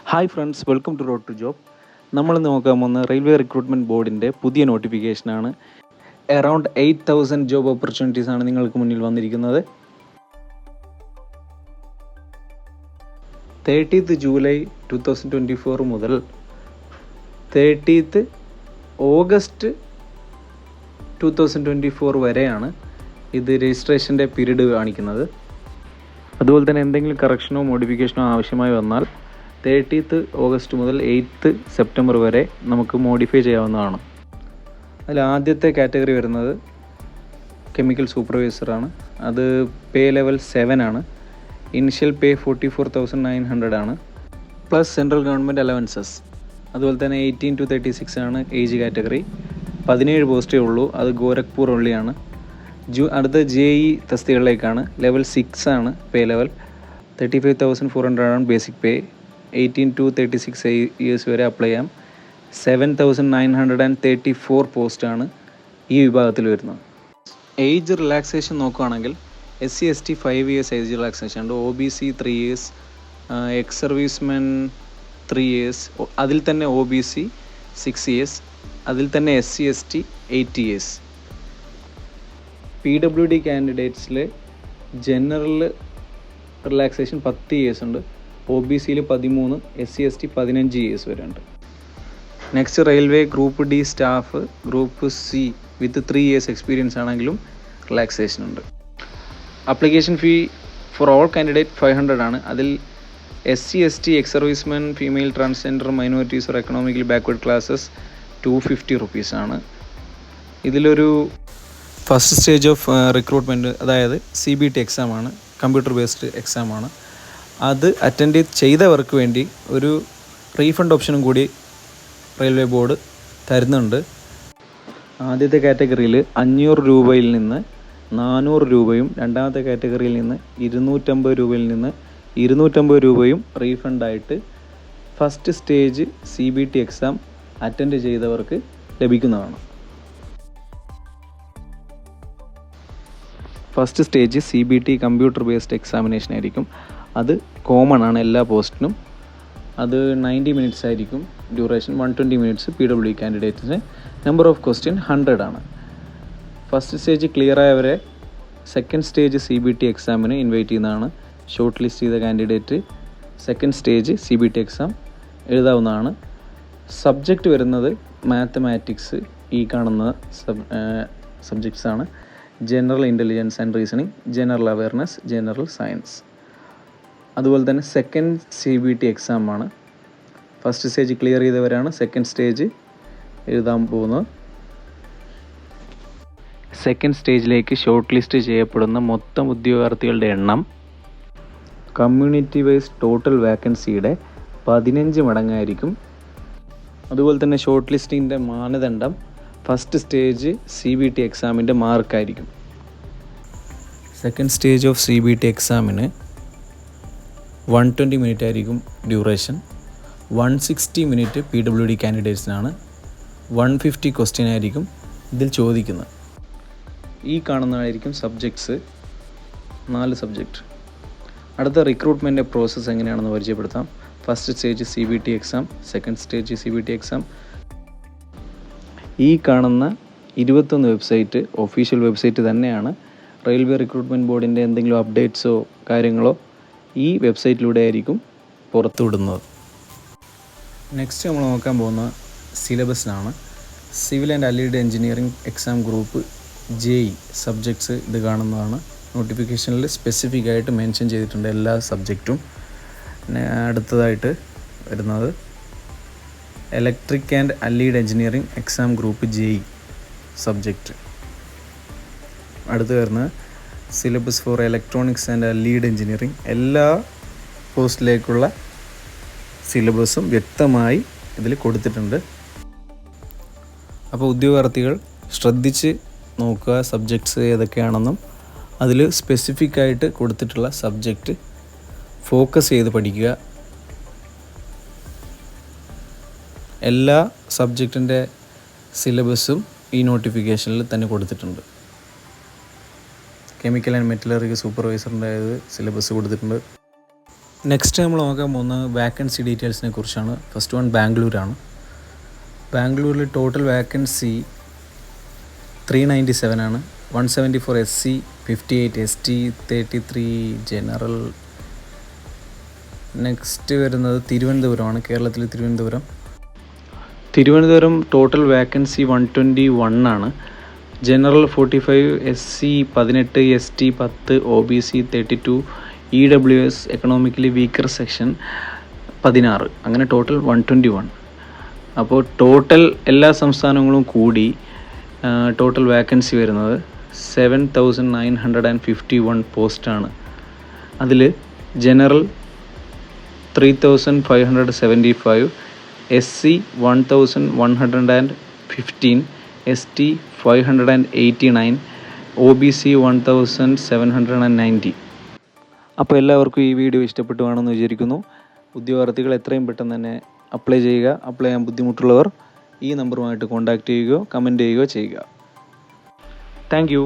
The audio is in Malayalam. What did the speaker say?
Hi friends, welcome to Road to Job. നമ്മൾ നോക്കാൻ പോകുന്ന റെയിൽവേ റിക്രൂട്ട്മെൻറ്റ് ബോർഡിൻ്റെ പുതിയ നോട്ടിഫിക്കേഷനാണ്. അറൗണ്ട് 8,000 ജോബ് ഓപ്പർച്യൂണിറ്റീസ് ആണ് നിങ്ങൾക്ക് മുന്നിൽ വന്നിരിക്കുന്നത്. 30th ജൂലൈ 2024 മുതൽ 30th ഓഗസ്റ്റ് 2024 വരെയാണ് ഇത് രജിസ്ട്രേഷൻ്റെ പീരീഡ് കാണിക്കുന്നത്. അതുപോലെ തന്നെ എന്തെങ്കിലും കറക്ഷനോ മോഡിഫിക്കേഷനോ ആവശ്യമായി വന്നാൽ 30th ഓഗസ്റ്റ് മുതൽ 8th സെപ്റ്റംബർ വരെ നമുക്ക് മോഡിഫൈ ചെയ്യാവുന്നതാണ്. അതിൽ ആദ്യത്തെ കാറ്റഗറി വരുന്നത് കെമിക്കൽ സൂപ്പർവൈസറാണ്. അത് പേ ലെവൽ 7 ആണ്. ഇനിഷ്യൽ പേ 44,900 ആണ്, പ്ലസ് സെൻട്രൽ ഗവൺമെൻറ് അലവൻസസ്. അതുപോലെ തന്നെ 18 to 36 ആണ് ഏജ് കാറ്റഗറി. 17 പോസ്റ്റേ ഉള്ളൂ. അത് ഗോരഖ്പൂർ ഉള്ളിയാണ്. അടുത്ത JE തസ്തികളിലേക്കാണ്. ലെവൽ 6 ആണ് പേ ലെവൽ. 35,400 ആണ് ബേസിക് പേ. 18 to 36 ഇയേഴ്സ് വരെ അപ്ലൈ ചെയ്യാം. 7,934 പോസ്റ്റാണ് ഈ വിഭാഗത്തിൽ വരുന്നത്. ഏജ് റിലാക്സേഷൻ നോക്കുകയാണെങ്കിൽ SC/ST 5 years ഏജ് റിലാക്സേഷൻ ഉണ്ട്. OBC 3 years, ex servicemen 3 years, അതിൽ തന്നെ OBC 6 years, അതിൽ തന്നെ SC/ST 8 years. PWD കാൻഡിഡേറ്റ്സിൽ ജനറൽ റിലാക്സേഷൻ 10 years ഉണ്ട്. OBCയിൽ 13, SC/ST 15 years വരെ ഉണ്ട്. Next railway group D staff, group C വിത്ത് 3 years എക്സ്പീരിയൻസ് ആണെങ്കിലും റിലാക്സേഷൻ ഉണ്ട്. Application fee for all candidate 500 ആണ്. അതിൽ SC/ST, ex servicemen, female, transgender, minorities or economically backward classes 250 rupees ആണ്. ഇതിലൊരു ഫസ്റ്റ് സ്റ്റേജ് ഓഫ് റിക്രൂട്ട്മെൻറ്റ്, അതായത് CBT എക്സാമാണ്, കമ്പ്യൂട്ടർ ബേസ്ഡ് എക്സാമാണ്. അത് അറ്റൻഡ് ചെയ്തവർക്ക് വേണ്ടി ഒരു റീഫണ്ട് ഓപ്ഷനും കൂടി റെയിൽവേ ബോർഡ് തരുന്നുണ്ട്. ആദ്യത്തെ കാറ്റഗറിയിൽ 500 രൂപയിൽ നിന്ന് 400 രൂപയും, രണ്ടാമത്തെ കാറ്റഗറിയിൽ നിന്ന് 250 രൂപയിൽ നിന്ന് 250 രൂപയും റീഫണ്ടായിട്ട് first stage CBT exam attend ചെയ്തവർക്ക് ലഭിക്കുന്നതാണ്. First stage CBT computer based examination ആയിരിക്കും. അത് കോമൺ ആണ് എല്ലാ പോസ്റ്റിനും. അത് 90 minutes ആയിരിക്കും ഡ്യൂറേഷൻ. 120 minutes PWD കാൻഡിഡേറ്റ്സിന്. നമ്പർ ഓഫ് ക്വസ്റ്റ്യൻ 100 ആണ്. ഫസ്റ്റ് സ്റ്റേജ് ക്ലിയർ ആയവരെ സെക്കൻഡ് സ്റ്റേജ് CBT എക്സാമിന് ഇൻവൈറ്റ് ചെയ്യുന്നതാണ്. ഷോർട്ട് ലിസ്റ്റ് ചെയ്ത candidate second stage CBT exam എഴുതാവുന്നതാണ്. സബ്ജക്റ്റ് വരുന്നത് മാത്തമാറ്റിക്സ്, ഈ കാണുന്ന സബ്ജക്ട്സ് ആണ്. General intelligence and reasoning, general awareness, general science. അതുപോലെ തന്നെ സെക്കൻഡ് CBT എക്സാമാണ്. ഫസ്റ്റ് സ്റ്റേജ് ക്ലിയർ ചെയ്തവരാണ് സെക്കൻഡ് സ്റ്റേജ് എഴുതാൻ പോകുന്നത്. സെക്കൻഡ് സ്റ്റേജിലേക്ക് ഷോർട്ട് ലിസ്റ്റ് ചെയ്യപ്പെടുന്ന മൊത്തം ഉദ്യോഗാർത്ഥികളുടെ എണ്ണം കമ്മ്യൂണിറ്റി വൈസ് ടോട്ടൽ വാക്കൻസിയുടെ 15 മടങ്ങായിരിക്കും. അതുപോലെ തന്നെ ഷോർട്ട് ലിസ്റ്റിൻ്റെ മാനദണ്ഡം ഫസ്റ്റ് സ്റ്റേജ് CBT എക്സാമിൻ്റെ മാർക്കായിരിക്കും. സെക്കൻഡ് സ്റ്റേജ് ഓഫ് CBT എക്സാമിന് 120 minutes ആയിരിക്കും ഡ്യൂറേഷൻ. 160 minutes PWD കാൻഡിഡേറ്റ്സിനാണ്. 150 ക്വസ്റ്റ്യൻ ആയിരിക്കും ഇതിൽ ചോദിക്കുന്നത്. ഈ കാണുന്നതായിരിക്കും സബ്ജക്ട്സ്, 4 സബ്ജക്റ്റ്. അടുത്ത റിക്രൂട്ട്മെൻറ്റ് പ്രോസസ്സ് എങ്ങനെയാണെന്ന് പരിചയപ്പെടുത്താം. First stage CBT exam, second stage CBT exam. ഈ കാണുന്ന 21 വെബ്സൈറ്റ് ഒഫീഷ്യൽ വെബ്സൈറ്റ് തന്നെയാണ്. റെയിൽവേ റിക്രൂട്ട്മെൻറ്റ് ബോർഡിൻ്റെ എന്തെങ്കിലും അപ്ഡേറ്റ്സോ കാര്യങ്ങളോ ഈ വെബ്സൈറ്റിലൂടെ ആയിരിക്കും പുറത്തുവിടുന്നത്. നെക്സ്റ്റ് നമ്മൾ നോക്കാൻ പോകുന്ന സിലബസിനാണ്. Civil and allied engineering exam group JE subjects ഇത് കാണുന്നതാണ്. നോട്ടിഫിക്കേഷനിൽ സ്പെസിഫിക് ആയിട്ട് മെൻഷൻ ചെയ്തിട്ടുണ്ട് എല്ലാ സബ്ജക്റ്റും. അടുത്തതായിട്ട് വരുന്നത് electric and allied engineering exam group JE subject. അടുത്ത് വരുന്നത് syllabus four electronics and allied engineering. എല്ലാ പോസ്റ്റിലേക്കുള്ള സിലബസും വ്യക്തമായി ഇതിൽ കൊടുത്തിട്ടുണ്ട്. അപ്പോൾ ഉദ്യോഗാർത്ഥികൾ ശ്രദ്ധിച്ച് നോക്കുക സബ്ജക്ട്സ് ഏതൊക്കെയാണെന്നും അതിൽ സ്പെസിഫിക് ആയിട്ട് കൊടുത്തിട്ടുള്ള സബ്ജക്റ്റ് ഫോക്കസ് ചെയ്ത് പഠിക്കുക. എല്ലാ സബ്ജക്റ്റിൻ്റെ സിലബസും ഈ നോട്ടിഫിക്കേഷനിൽ തന്നെ കൊടുത്തിട്ടുണ്ട്. കെമിക്കൽ ആൻഡ് മെറ്റലർജി സൂപ്പർവൈസറിൻ്റെ സിലബസ് കൊടുത്തിട്ടുണ്ട്. നെക്സ്റ്റ് നമ്മൾ നോക്കാൻ പോകുന്ന വാക്കൻസി ഡീറ്റെയിൽസിനെ കുറിച്ചാണ്. ഫസ്റ്റ് വൺ ബാംഗ്ലൂരാണ്. ബാംഗ്ലൂരിൽ ടോട്ടൽ വാക്കൻസി 397 ആണ്. 174 SC, 58 ST, 33 ജനറൽ. നെക്സ്റ്റ് വരുന്നത് തിരുവനന്തപുരമാണ്. കേരളത്തിൽ തിരുവനന്തപുരം ടോട്ടൽ വാക്കൻസി 121 ആണ്. General 45, SC 18, ST 10, OBC 32, EWS economically weaker section 16, അങ്ങനെ ടോട്ടൽ 121. അപ്പോൾ ടോട്ടൽ എല്ലാ സംസ്ഥാനങ്ങളും കൂടി ടോട്ടൽ വാക്കൻസി വരുന്നത് 7,951 പോസ്റ്റാണ്. അതിൽ ജനറൽ 3,575, SC 1,115, ST 589, OBC 1,790. അപ്പോൾ എല്ലാവർക്കും ഈ വീഡിയോ ഇഷ്ടപ്പെട്ടു കാണുമെന്ന് വിചാരിക്കുന്നു. ഉദ്യോഗാർത്ഥികൾ എത്രയും പെട്ടെന്ന് തന്നെ അപ്ലൈ ചെയ്യുക. അപ്ലൈ ചെയ്യാൻ ബുദ്ധിമുട്ടുള്ളവർ ഈ നമ്പറുമായിട്ട് കോൺടാക്റ്റ് ചെയ്യുകയോ കമൻറ്റ് ചെയ്യുകയോ ചെയ്യുക. Thank you.